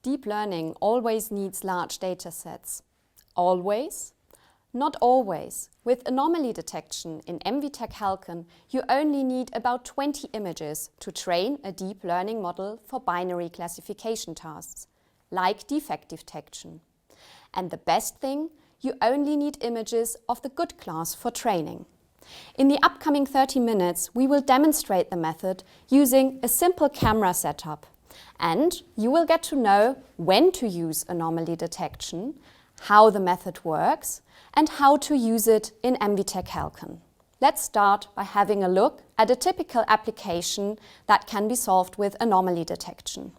Deep learning always needs large data sets. Always? Not always. With anomaly detection in MVTec HALCON, you only need about 20 images to train a deep learning model for binary classification tasks, like defect detection. And the best thing, you only need images of the good class for training. In the upcoming 30 minutes, we will demonstrate the method using a simple camera setup. And you will get to know when to use anomaly detection, how the method works, and how to use it in MVTec HALCON. Let's start by having a look at a typical application that can be solved with anomaly detection.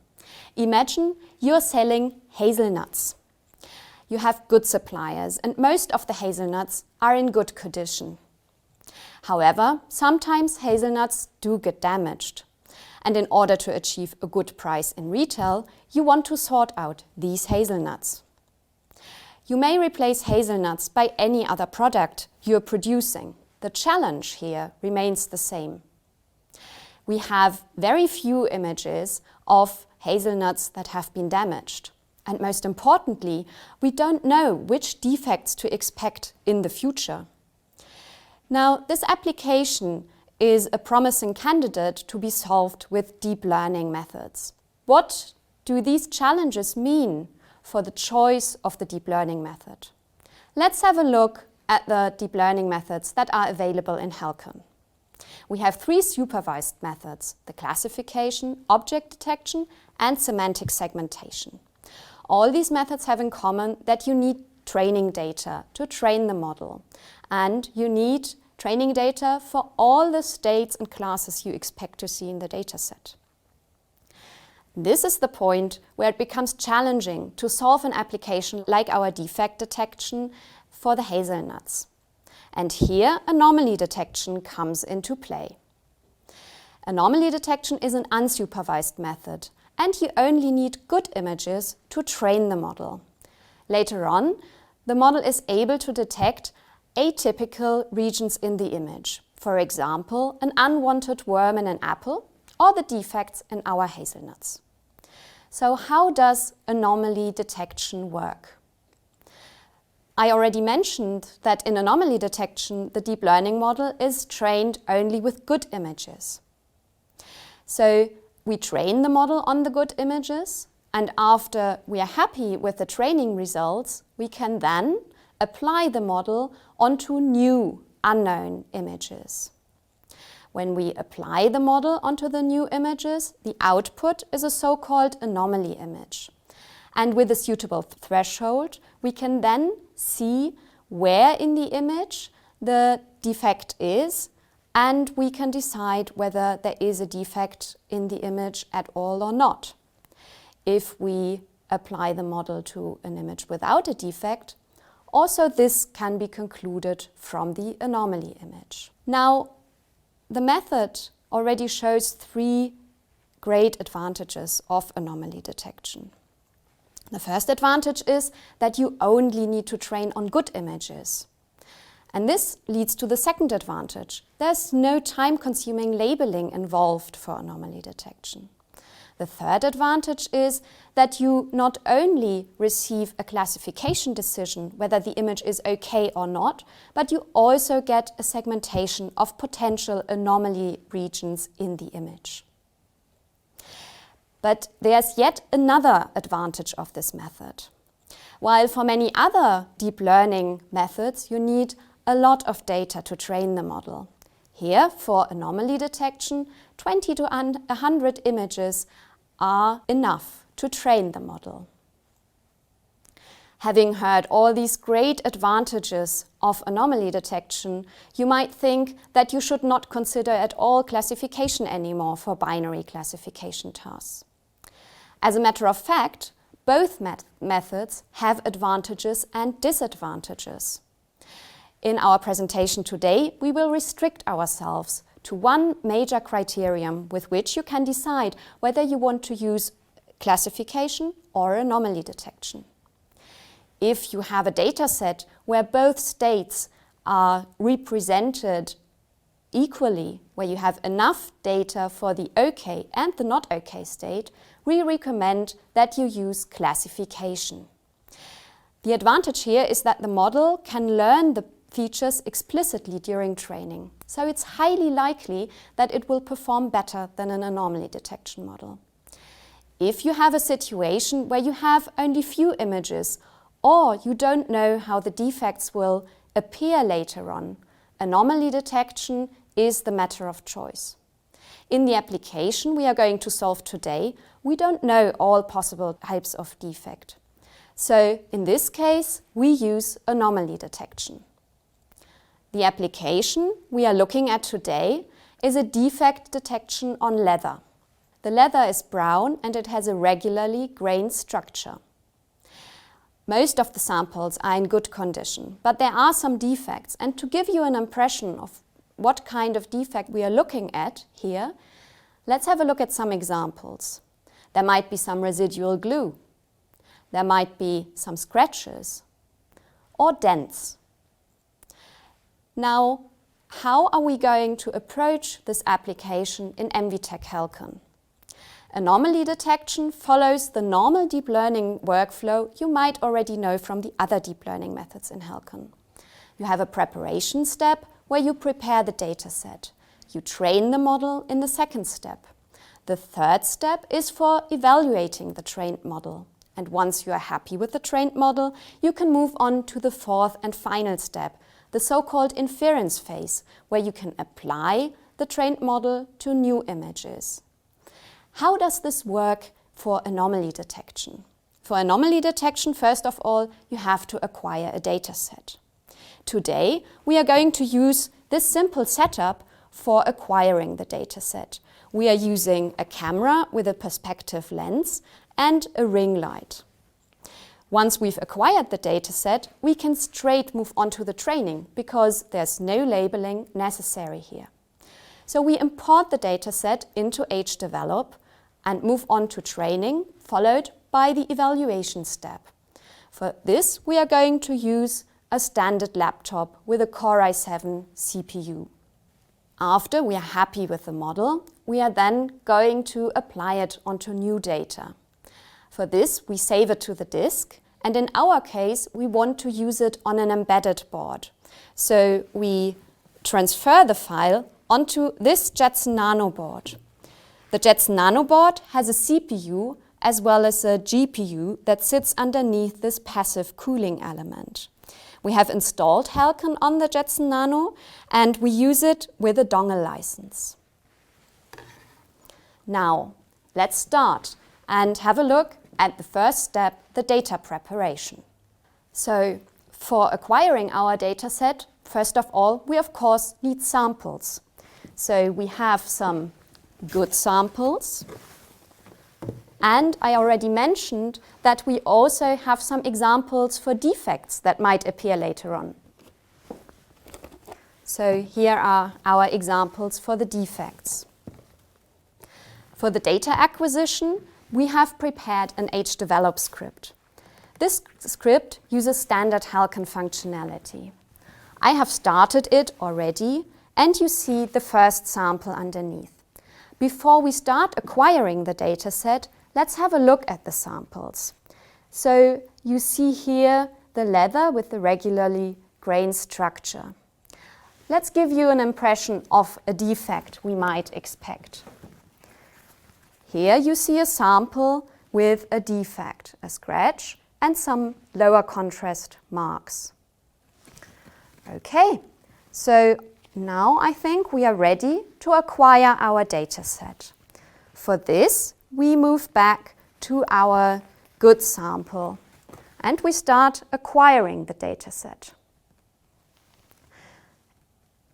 Imagine you're selling hazelnuts. You have good suppliers, and most of the hazelnuts are in good condition. However, sometimes hazelnuts do get damaged. And in order to achieve a good price in retail, you want to sort out these hazelnuts. You may replace hazelnuts by any other product you're producing. The challenge here remains the same. We have very few images of hazelnuts that have been damaged. And most importantly, we don't know which defects to expect in the future. Now, this application is a promising candidate to be solved with deep learning methods. What do these challenges mean for the choice of the deep learning method? Let's have a look at the deep learning methods that are available in HALCON. We have three supervised methods: the classification, object detection, and semantic segmentation. All these methods have in common that you need training data to train the model, and you need training data for all the states and classes you expect to see in the dataset. This is the point where it becomes challenging to solve an application like our defect detection for the hazelnuts. And here, anomaly detection comes into play. Anomaly detection is an unsupervised method, and you only need good images to train the model. Later on, the model is able to detect atypical regions in the image. For example, an unwanted worm in an apple or the defects in our hazelnuts. So how does anomaly detection work? I already mentioned that in anomaly detection, the deep learning model is trained only with good images. So we train the model on the good images, and after we are happy with the training results, we can then apply the model onto new unknown images. When we apply the model onto the new images, the output is a so-called anomaly image. And with a suitable threshold, we can then see where in the image the defect is, and we can decide whether there is a defect in the image at all or not. If we apply the model to an image without a defect, also this can be concluded from the anomaly image. Now, the method already shows three great advantages of anomaly detection. The first advantage is that you only need to train on good images. And this leads to the second advantage. There's no time-consuming labeling involved for anomaly detection. The third advantage is that you not only receive a classification decision whether the image is okay or not, but you also get a segmentation of potential anomaly regions in the image. But there's yet another advantage of this method. While for many other deep learning methods you need a lot of data to train the model, here, for anomaly detection, 20 to 100 images are enough to train the model. Having heard all these great advantages of anomaly detection, you might think that you should not consider at all classification anymore for binary classification tasks. As a matter of fact, both methods have advantages and disadvantages. In our presentation today, we will restrict ourselves to one major criterion with which you can decide whether you want to use classification or anomaly detection. If you have a data set where both states are represented Equally, where you have enough data for the OK and the not OK state, we recommend that you use classification. The advantage here is that the model can learn the features explicitly during training, so it's highly likely that it will perform better than an anomaly detection model. If you have a situation where you have only few images or you don't know how the defects will appear later on, anomaly detection is the matter of choice. In the application we are going to solve today, we don't know all possible types of defect. So in this case, we use anomaly detection. The application we are looking at today is a defect detection on leather. The leather is brown and it has a regularly grained structure. Most of the samples are in good condition, but there are some defects, and to give you an impression of what kind of defect we are looking at here, let's have a look at some examples. There might be some residual glue. There might be some scratches or dents. Now, how are we going to approach this application in MVTec HALCON? Anomaly detection follows the normal deep learning workflow you might already know from the other deep learning methods in HALCON. You have a preparation step where you prepare the dataset. You train the model in the second step. The third step is for evaluating the trained model. And once you are happy with the trained model, you can move on to the fourth and final step, the so-called inference phase, where you can apply the trained model to new images. How does this work for anomaly detection? For anomaly detection, first of all, you have to acquire a dataset. Today, we are going to use this simple setup for acquiring the dataset. We are using a camera with a perspective lens and a ring light. Once we've acquired the dataset, we can straight move on to the training because there's no labeling necessary here. So we import the dataset into HDevelop and move on to training, followed by the evaluation step. For this, we are going to use a standard laptop with a Core i7 CPU. After we are happy with the model, we are then going to apply it onto new data. For this, we save it to the disk, and in our case, we want to use it on an embedded board. So we transfer the file onto this Jetson Nano board. The Jetson Nano board has a CPU as well as a GPU that sits underneath this passive cooling element. We have installed HALCON on the Jetson Nano and we use it with a dongle license. Now, let's start and have a look at the first step, the data preparation. So, for acquiring our dataset, first of all, we of course need samples. So we have some good samples. And I already mentioned that we also have some examples for defects that might appear later on. So here are our examples for the defects. For the data acquisition, we have prepared an HDevelop script. This script uses standard HALCON functionality. I have started it already, and you see the first sample underneath. Before we start acquiring the dataset, let's have a look at the samples. So you see here the leather with the regularly grained structure. Let's give you an impression of a defect we might expect. Here you see a sample with a defect, a scratch, and some lower contrast marks. Okay, so now I think we are ready to acquire our dataset. For this, we move back to our good sample and we start acquiring the dataset.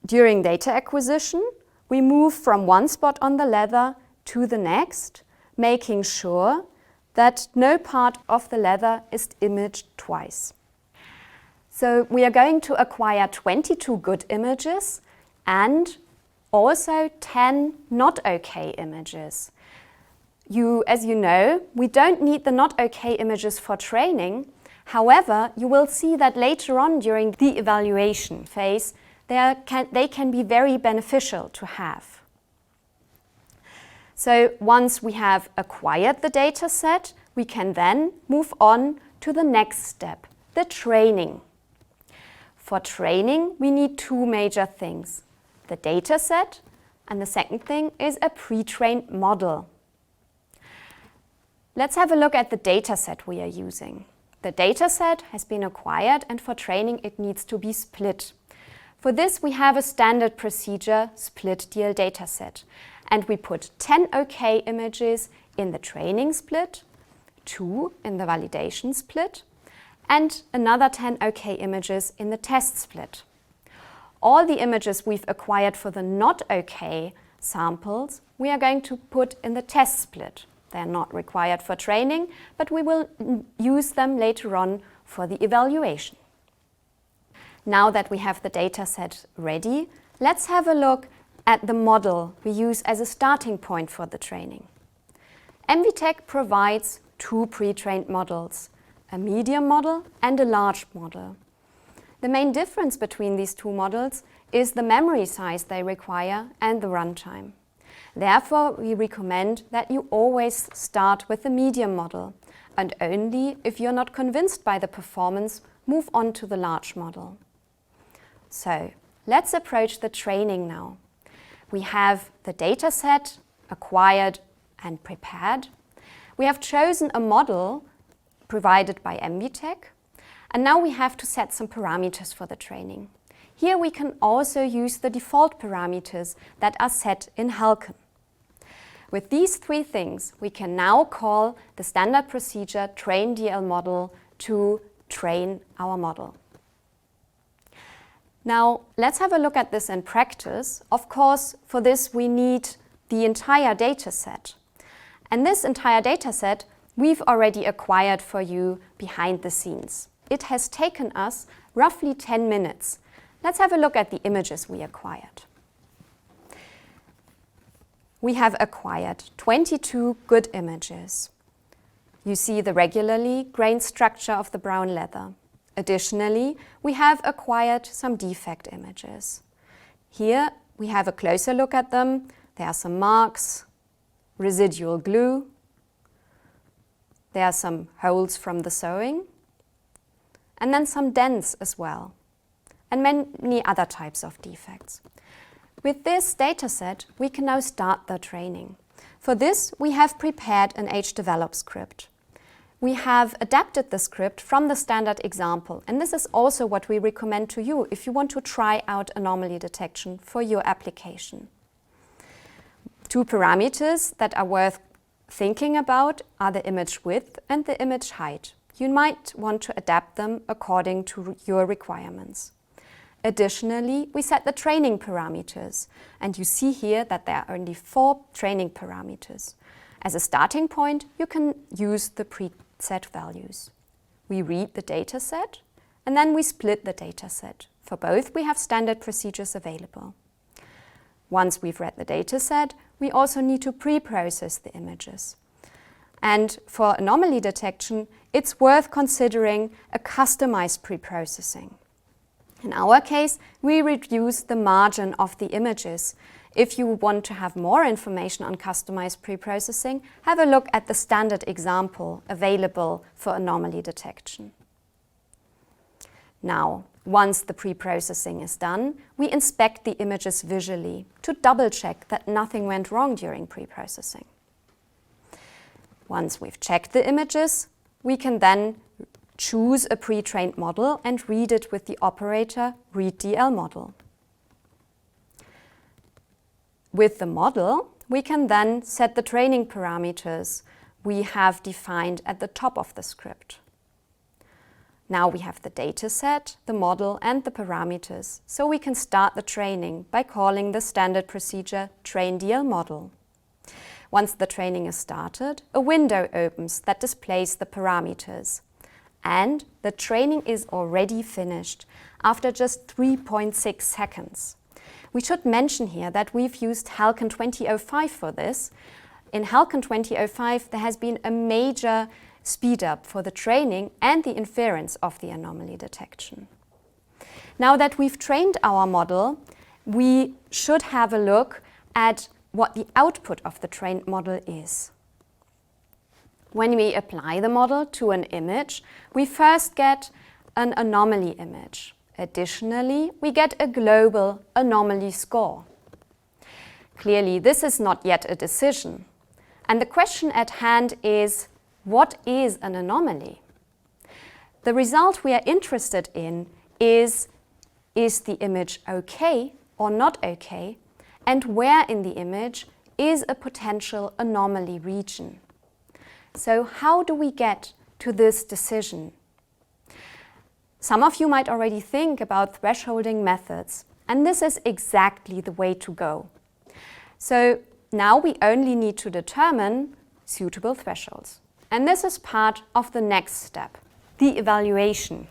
During data acquisition, we move from one spot on the leather to the next, making sure that no part of the leather is imaged twice. So we are going to acquire 22 good images and also 10 not okay images. As you know, we don't need the not okay images for training. However, you will see that later on during the evaluation phase, they can be very beneficial to have. So once we have acquired the data set, we can then move on to the next step, the training. For training, we need two major things, the data set, and the second thing is a pre-trained model. Let's have a look at the data set we are using. The data set has been acquired, and for training it needs to be split. For this we have a standard procedure, split DL dataset, and we put 10 OK images in the training split, 2 in the validation split, and another 10 OK images in the test split. All the images we've acquired for the not OK samples we are going to put in the test split. They're not required for training, but we will use them later on for the evaluation. Now that we have the data set ready, let's have a look at the model we use as a starting point for the training. MVTec provides two pre-trained models, a medium model and a large model. The main difference between these two models is the memory size they require and the runtime. Therefore, we recommend that you always start with the medium model, and only if you're not convinced by the performance, move on to the large model. So, let's approach the training now. We have the data set acquired and prepared. We have chosen a model provided by MVTec, and now we have to set some parameters for the training. Here we can also use the default parameters that are set in HALCON. With these three things, we can now call the standard procedure train DL model to train our model. Now, let's have a look at this in practice. Of course, for this we need the entire data set. And this entire data set we've already acquired for you behind the scenes. It has taken us roughly 10 minutes. Let's have a look at the images we acquired. We have acquired 22 good images. You see the regularly grained structure of the brown leather. Additionally, we have acquired some defect images. Here we have a closer look at them. There are some marks, residual glue. There are some holes from the sewing, and then some dents as well, and many other types of defects. With this dataset, we can now start the training. For this, we have prepared an HDevelop script. We have adapted the script from the standard example, and this is also what we recommend to you if you want to try out anomaly detection for your application. Two parameters that are worth thinking about are the image width and the image height. You might want to adapt them according to your requirements. Additionally, we set the training parameters, and you see here that there are only 4 training parameters. As a starting point, you can use the preset values. We read the dataset, and then we split the dataset. For both, we have standard procedures available. Once we've read the dataset, we also need to pre-process the images. And for anomaly detection, it's worth considering a customized pre-processing. In our case, we reduce the margin of the images. If you want to have more information on customized pre-processing, have a look at the standard example available for anomaly detection. Now, once the pre-processing is done, we inspect the images visually to double-check that nothing went wrong during pre-processing. Once we've checked the images, we can then choose a pre-trained model and read it with the operator readDL model. With the model, we can then set the training parameters we have defined at the top of the script. Now we have the dataset, the model and the parameters, so we can start the training by calling the standard procedure trainDL model. Once the training is started, a window opens that displays the parameters. And the training is already finished after just 3.6 seconds. We should mention here that we've used HALCON 2005 for this. In HALCON 2005, there has been a major speed up for the training and the inference of the anomaly detection. Now that we've trained our model, we should have a look at what the output of the trained model is. When we apply the model to an image, we first get an anomaly image. Additionally, we get a global anomaly score. Clearly, this is not yet a decision. And the question at hand is, what is an anomaly? The result we are interested in is the image okay or not okay, and where in the image is a potential anomaly region. So how do we get to this decision? Some of you might already think about thresholding methods, and this is exactly the way to go. So now we only need to determine suitable thresholds. And this is part of the next step, the evaluation.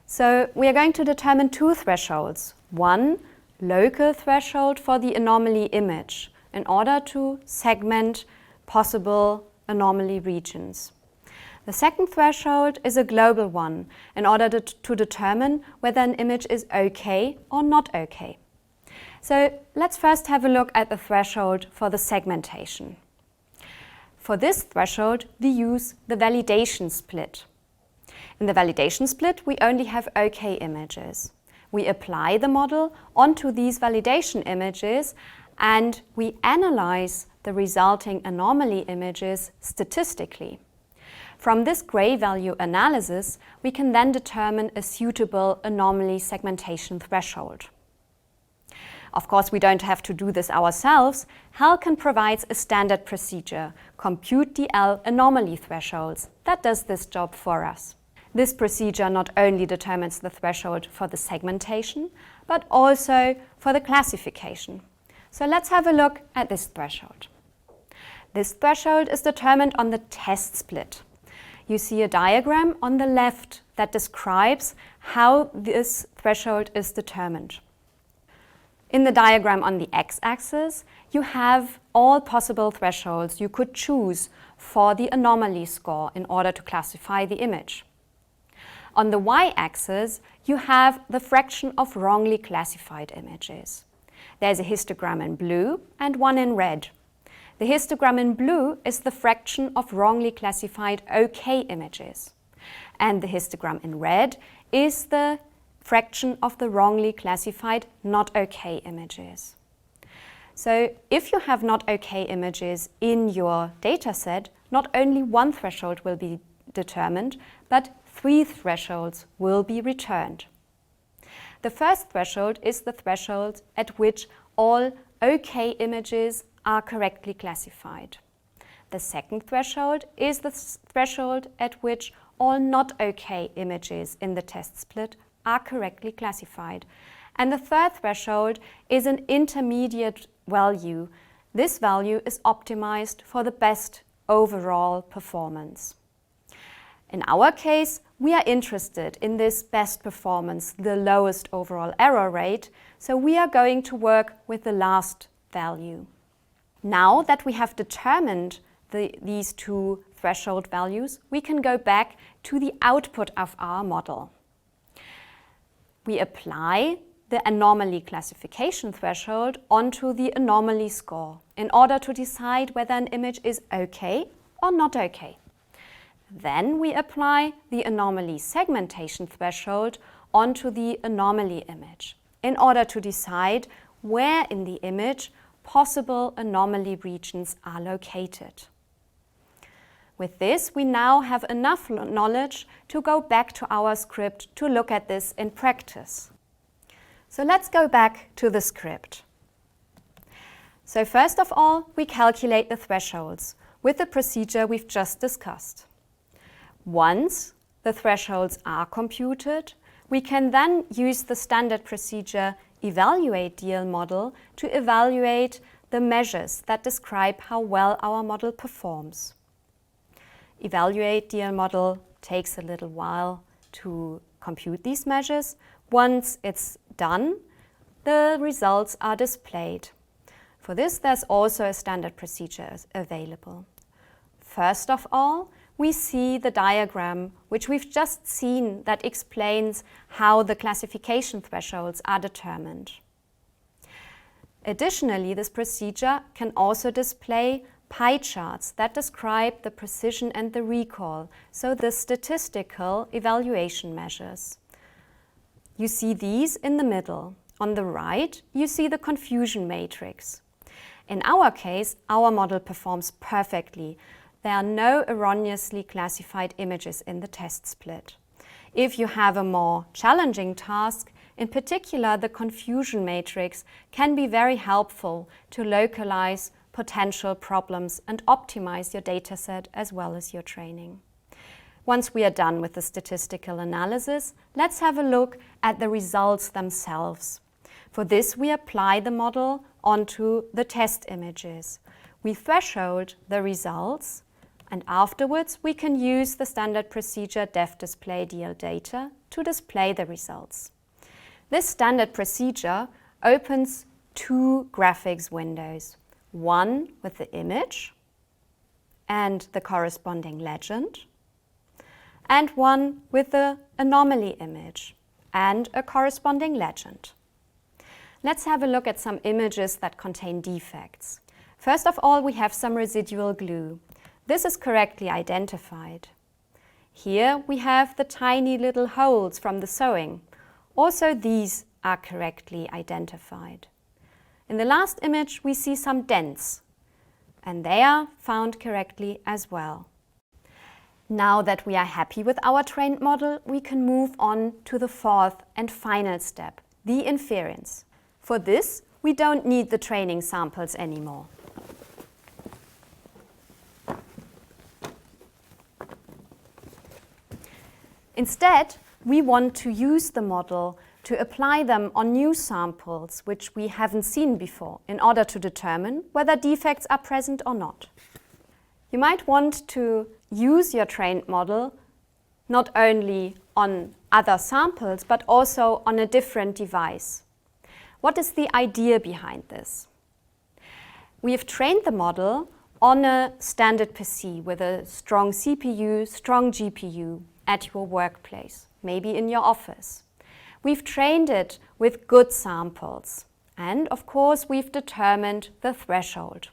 So we are going to determine two thresholds. One, local threshold for the anomaly image in order to segment possible anomaly regions. The second threshold is a global one in order to determine whether an image is okay or not okay. So let's first have a look at the threshold for the segmentation. For this threshold, we use the validation split. In the validation split, we only have okay images. We apply the model onto these validation images and we analyze the resulting anomaly images statistically. From this gray value analysis, we can then determine a suitable anomaly segmentation threshold. Of course, we don't have to do this ourselves. HALCON provides a standard procedure, compute DL anomaly thresholds, that does this job for us. This procedure not only determines the threshold for the segmentation, but also for the classification. So let's have a look at this threshold. This threshold is determined on the test split. You see a diagram on the left that describes how this threshold is determined. In the diagram on the x-axis, you have all possible thresholds you could choose for the anomaly score in order to classify the image. On the y-axis, you have the fraction of wrongly classified images. There's a histogram in blue and one in red. The histogram in blue is the fraction of wrongly classified OK images. And the histogram in red is the fraction of the wrongly classified not OK images. So if you have not OK images in your dataset, not only one threshold will be determined, but 3 thresholds will be returned. The first threshold is the threshold at which all OK images are correctly classified. The second threshold is the threshold at which all not OK images in the test split are correctly classified. And the third threshold is an intermediate value. This value is optimized for the best overall performance. In our case, we are interested in this best performance, the lowest overall error rate, so we are going to work with the last value. Now that we have determined these two threshold values, we can go back to the output of our model. We apply the anomaly classification threshold onto the anomaly score in order to decide whether an image is okay or not okay. Then we apply the anomaly segmentation threshold onto the anomaly image in order to decide where in the image possible anomaly regions are located. With this, we now have enough knowledge to go back to our script to look at this in practice. So let's go back to the script. So first of all, we calculate the thresholds with the procedure we've just discussed. Once the thresholds are computed, we can then use the standard procedure evaluate DL model to evaluate the measures that describe how well our model performs. Evaluate DL model takes a little while to compute these measures. Once it's done, the results are displayed. For this, there's also a standard procedure available. First of all, we see the diagram which we've just seen that explains how the classification thresholds are determined. Additionally, this procedure can also display pie charts that describe the precision and the recall, so the statistical evaluation measures. You see these in the middle. On the right, you see the confusion matrix. In our case, our model performs perfectly. There are no erroneously classified images in the test split. If you have a more challenging task, in particular the confusion matrix can be very helpful to localize potential problems and optimize your dataset as well as your training. Once we are done with the statistical analysis, let's have a look at the results themselves. For this, we apply the model onto the test images. We threshold the results, and afterwards we can use the standard procedure def display DL data to display the results. This standard procedure opens two graphics windows, one with the image and the corresponding legend, and one with the anomaly image and a corresponding legend. Let's have a look at some images that contain defects. First of all, we have some residual glue. This is correctly identified. Here we have the tiny little holes from the sewing. Also, these are correctly identified. In the last image, we see some dents, and they are found correctly as well. Now that we are happy with our trained model, we can move on to the fourth and final step, the inference. For this, we don't need the training samples anymore. Instead, we want to use the model to apply them on new samples which we haven't seen before in order to determine whether defects are present or not. You might want to use your trained model not only on other samples but also on a different device. What is the idea behind this? We have trained the model on a standard PC with a strong CPU, strong GPU at your workplace, maybe in your office. We've trained it with good samples, and of course we've determined the threshold.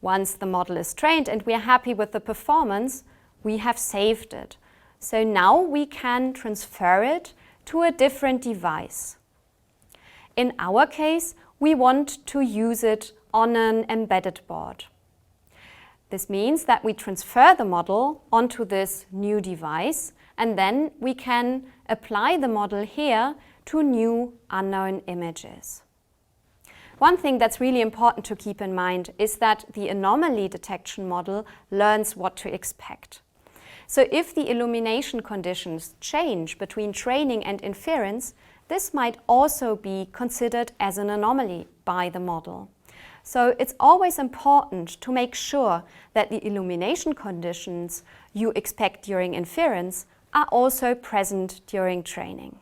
Once the model is trained and we are happy with the performance, we have saved it. So now we can transfer it to a different device. In our case, we want to use it on an embedded board. This means that we transfer the model onto this new device, and then we can apply the model here to new unknown images. One thing that's really important to keep in mind is that the anomaly detection model learns what to expect. So if the illumination conditions change between training and inference, this might also be considered as an anomaly by the model. So it's always important to make sure that the illumination conditions you expect during inference are also present during training.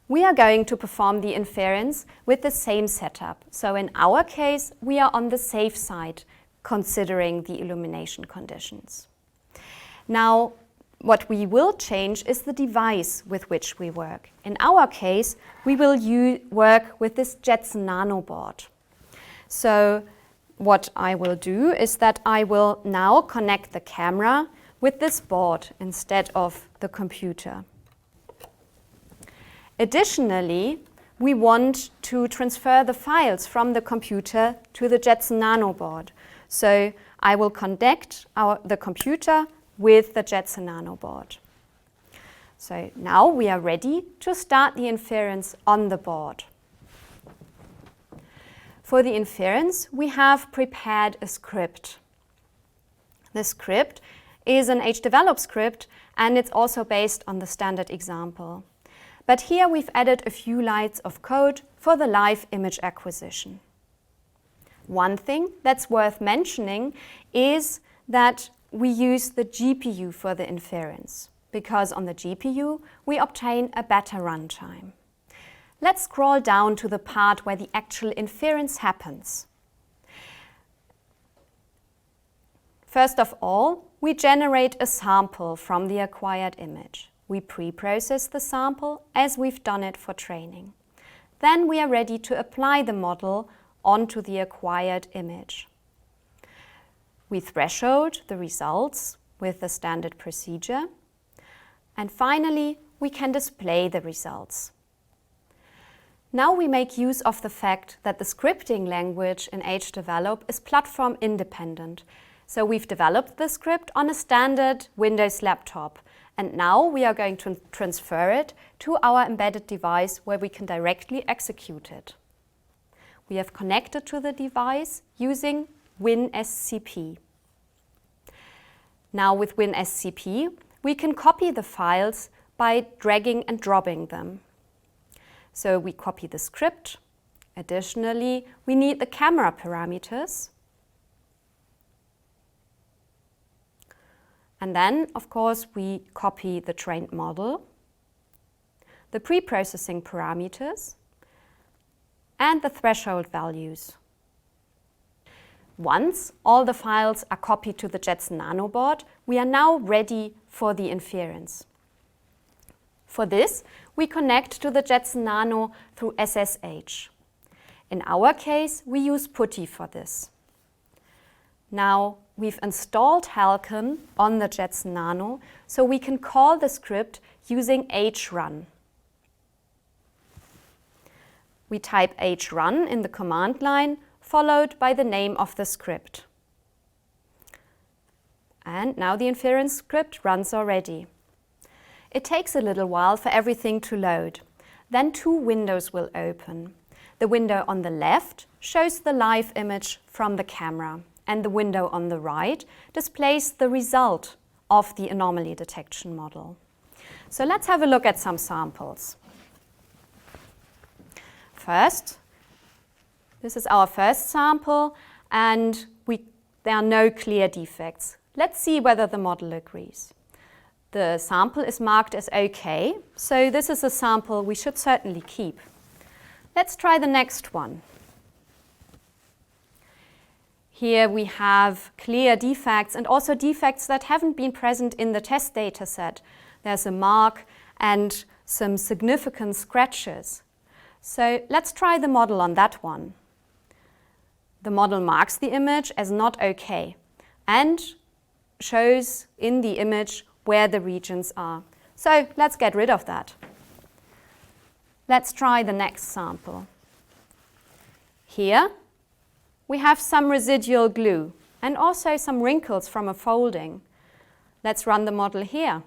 We are going to perform the inference with the same setup. So in our case, we are on the safe side, considering the illumination conditions. Now, what we will change is the device with which we work. In our case, we will work with this Jetson Nano board. So what I will do is that I will now connect the camera with this board instead of the computer. Additionally, we want to transfer the files from the computer to the Jetson Nano board. So I will connect the computer with the Jetson Nano board. So now we are ready to start the inference on the board. For the inference, we have prepared a script. The script is an HDevelop script, and it's also based on the standard example. But here we've added a few lines of code for the live image acquisition. One thing that's worth mentioning is that we use the GPU for the inference, because on the GPU we obtain a better runtime. Let's scroll down to the part where the actual inference happens. First of all, we generate a sample from the acquired image. We pre-process the sample as we've done it for training. Then we are ready to apply the model onto the acquired image. We threshold the results with the standard procedure. And finally, we can display the results. Now we make use of the fact that the scripting language in HDevelop is platform independent. So we've developed the script on a standard Windows laptop, and now we are going to transfer it to our embedded device where we can directly execute it. We have connected to the device using WinSCP. Now with WinSCP, we can copy the files by dragging and dropping them. So we copy the script. Additionally, we need the camera parameters. And then, of course, we copy the trained model, the pre-processing parameters, and the threshold values. Once all the files are copied to the Jetson Nano board, we are now ready for the inference. For this, we connect to the Jetson Nano through SSH. In our case, we use PuTTY for this. Now, we've installed HALCON on the Jetson Nano, so we can call the script using hrun. We type hrun in the command line, followed by the name of the script. And now the inference script runs already. It takes a little while for everything to load. Then two windows will open. The window on the left shows the live image from the camera, and the window on the right displays the result of the anomaly detection model. So let's have a look at some samples. First, this is our first sample, and there are no clear defects. Let's see whether the model agrees. The sample is marked as OK, so this is a sample we should certainly keep. Let's try the next one. Here we have clear defects and also defects that haven't been present in the test data set. There's a mark and some significant scratches. So let's try the model on that one. The model marks the image as not OK and shows in the image where the regions are. So let's get rid of that. Let's try the next sample. Here we have some residual glue and also some wrinkles from a folding. Let's run the model here.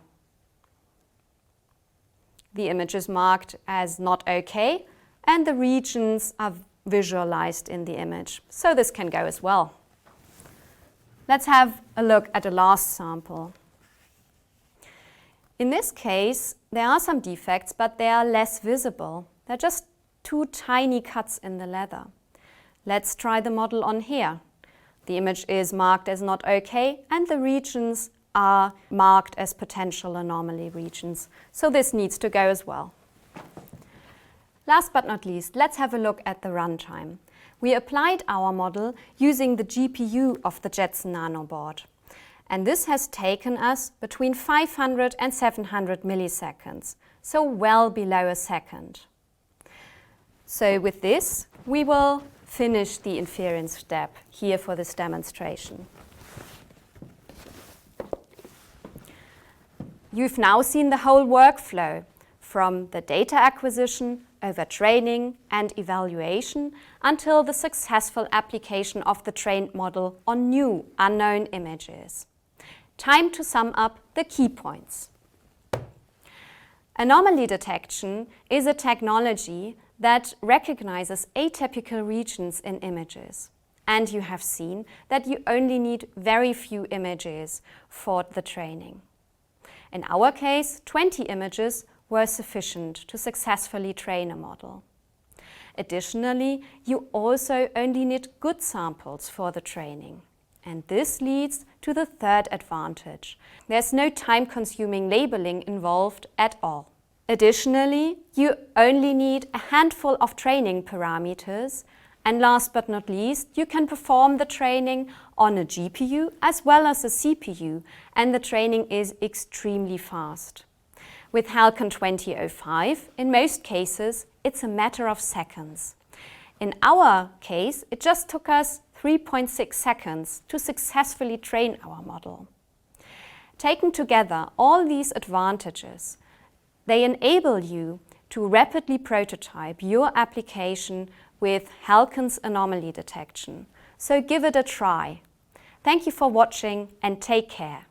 The image is marked as not OK, and the regions are visualized in the image. So this can go as well. Let's have a look at the last sample. In this case, there are some defects, but they are less visible. They're just two tiny cuts in the leather. Let's try the model on here. The image is marked as not OK, and the regions are marked as potential anomaly regions. So this needs to go as well. Last but not least, let's have a look at the runtime. We applied our model using the GPU of the Jetson Nano board. And this has taken us between 500 and 700 milliseconds, so well below a second. So with this, we will finish the inference step here for this demonstration. You've now seen the whole workflow from the data acquisition over training and evaluation until the successful application of the trained model on new unknown images. Time to sum up the key points. Anomaly detection is a technology that recognizes atypical regions in images. And you have seen that you only need very few images for the training. In our case, 20 images were sufficient to successfully train a model. Additionally, you also only need good samples for the training. And this leads to the third advantage. There's no time-consuming labeling involved at all. Additionally, you only need a handful of training parameters And last but not least, you can perform the training on a GPU as well as a CPU, and the training is extremely fast. With HALCON 2005, in most cases, it's a matter of seconds. In our case, it just took us 3.6 seconds to successfully train our model. Taken together, all these advantages, they enable you to rapidly prototype your application with HALCON's anomaly detection. So give it a try. Thank you for watching and take care.